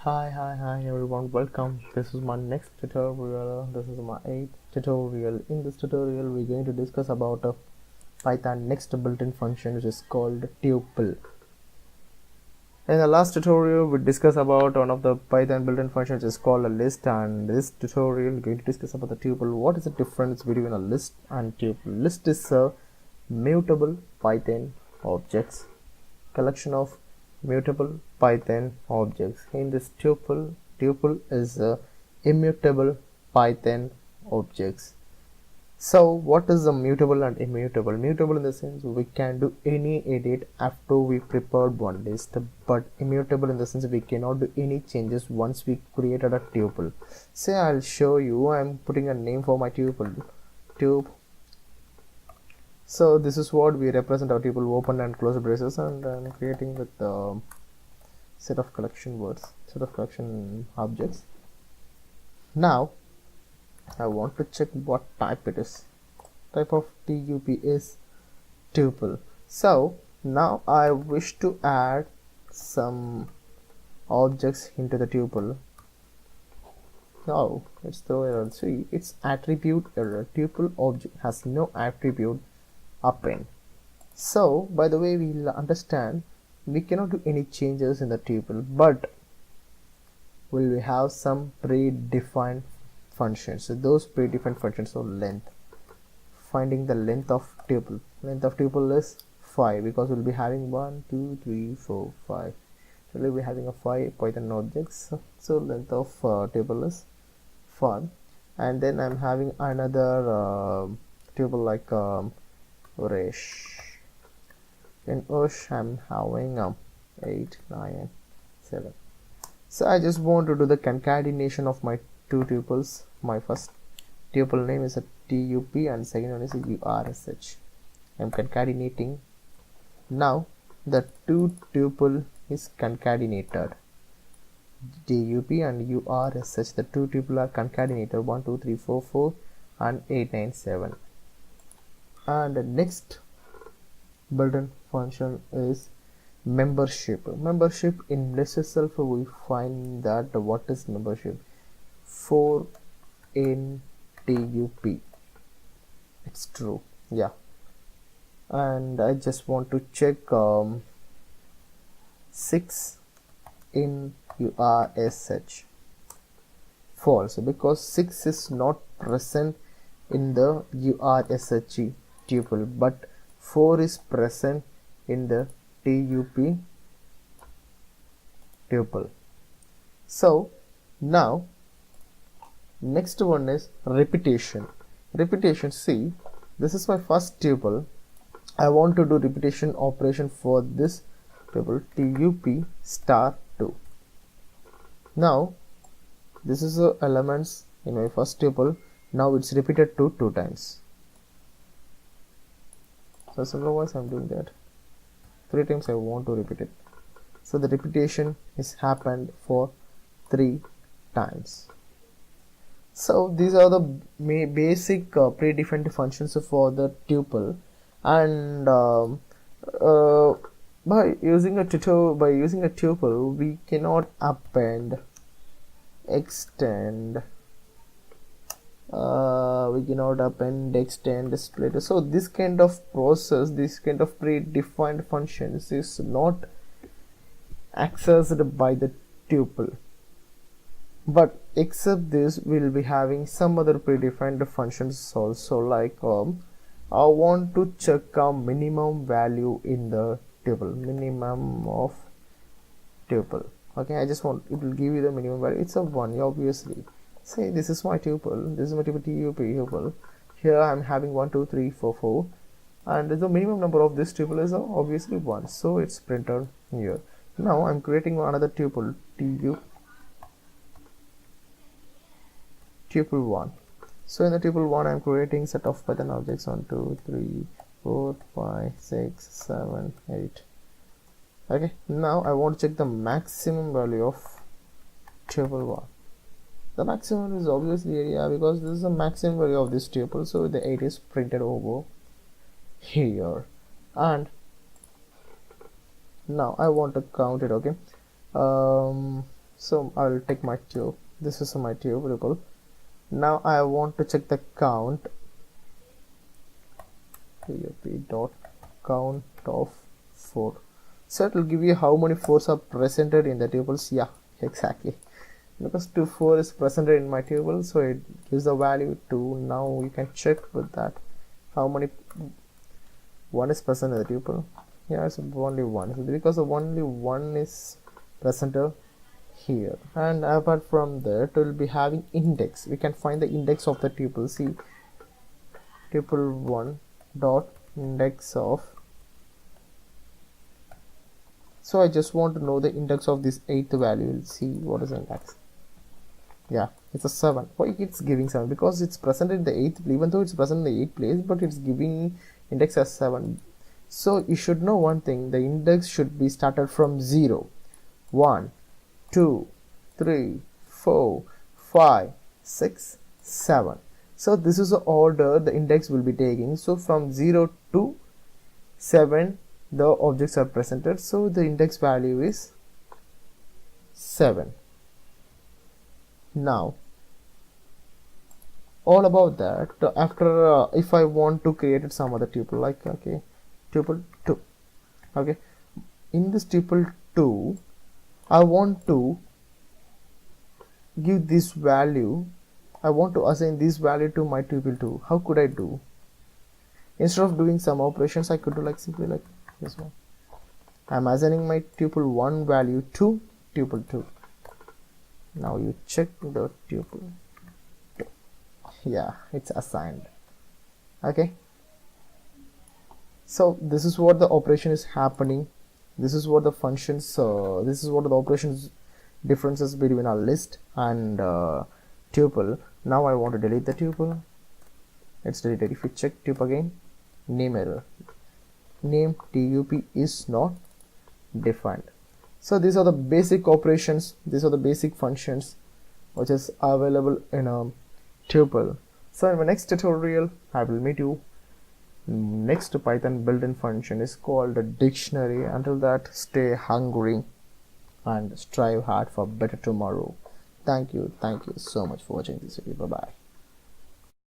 Hi everyone, welcome. This is my next tutorial. This is my 8th tutorial. In this tutorial, we're going to discuss about a Python next built-in function which is called tuple. In the last tutorial, we discussed about one of the Python built-in functions which is called a list, and this tutorial we're going to discuss about the tuple. What is the difference between a list and tuple? List is a mutable Python objects collection of mutable Python objects. In this tuple is a immutable Python objects. So what is the mutable and immutable? Mutable in the sense we can do any edit after we prepared one list, but immutable in the sense we cannot do any changes once we created a tuple. Say I'll show you. I'm putting a name for my tuple. So this is what we represent our tuple, open and close braces, and I'm creating with set of collection objects. Now I want to check what type it is. Type of tup is tuple. So now I wish to add some objects into the tuple. Now let's throw error. See, it's attribute error. Tuple object has no attribute append. So by the way, we'll understand we cannot do any changes in the tuple, but will we have some predefined functions. So those predefined functions are length. Finding the length of tuple. Length of tuple is 5 because we'll be having 1, 2, 3, 4, 5. So we'll be having a 5 Python objects. So length of tuple is 5. And then I'm having another tuple like Uresh. In Ush I'm having 8, 9, 7. So I just want to do the concatenation of my two tuples. My first tuple name is a tup and second one is a ursh. I'm concatenating. Now the two tuple is concatenated. tup and ursh, the two tuple are concatenated. 1, 2, 3, 4, 4 and 8, 9, 7. And the next built-in function is membership. Membership in list itself we find that what is membership? 4 in tup. It's true, yeah. And I just want to check 6 in ursh. False, because 6 is not present in the ursh tuple, but 4 is present in the tup tuple. So now next one is repetition. See, this is my first tuple. I want to do repetition operation for this tuple tup star 2. Now this is the elements in my first tuple. Now it's repeated 2 times. So otherwise I'm doing that 3 times. I want to repeat it. So the repetition is happened for 3 times. So these are the basic predefined functions for the tuple, and by using a tuple we cannot append, extend, split. So this kind of process, this kind of predefined functions is not accessed by the tuple, but except this we'll be having some other predefined functions also, like I want to check a minimum value in the tuple, minimum of tuple. Okay, I just want, it will give you the minimum value. It's a 1, obviously. Say this is my tuple, tuple. Here I'm having 1, 2, 3, 4, 4, and the minimum number of this tuple is obviously 1, so it's printed here. Now I'm creating another tuple, tuple 1. So in the tuple 1 I'm creating set of Python objects 1, 2, 3, 4, 5, 6, 7, 8. Okay, now I want to check the maximum value of tuple 1. The maximum is obviously area, because this is the maximum value of this tuple, so the 8 is printed over here. And now I want to count it. Okay, So I will take my tube. This is my tuple. Now I want to check the count. Dot count of 4. So it will give you how many 4s are presented in the tuples. Yeah, exactly. Because 4 is presented in my tuple, so it gives the value 2. Now you can check with that how many 1 is present in the tuple. Yeah, it's only 1. So because only 1 is presented here, and apart from that, it will be having index. We can find the index of the tuple. See, tuple 1 dot index of. So I just want to know the index of this 8th value. We'll see what is the index. Yeah, it's a 7. Why it's giving 7? Because it's present in the 8th, even though it's present in the 8th place, but it's giving index as 7. So you should know one thing, the index should be started from 0. 1, 2, 3, 4, 5, 6, 7. So this is the order the index will be taking. So from 0 to 7 the objects are presented, so the index value is 7. Now all about that, after if I want to create some other tuple, like okay, tuple 2. Okay, in this tuple 2 I want to give this value, I want to assign this value to my tuple 2. How could I do? Instead of doing some operations, I could do like simply like this one. I'm assigning my tuple 1 value to tuple 2. Now you check the tuple 2. Yeah, it's assigned. Okay, so this is what the operation is happening. This is what the functions, this is what the operations differences between our list and tuple. Now I want to delete the tuple. It's deleted. If you check tuple again, name error, name tup is not defined. So these are the basic operations, these are the basic functions which is available in a tuple. So in my next tutorial I will meet you. Next Python built-in function is called a dictionary. Until that, stay hungry and strive hard for better tomorrow. Thank you so much for watching this video. Bye bye.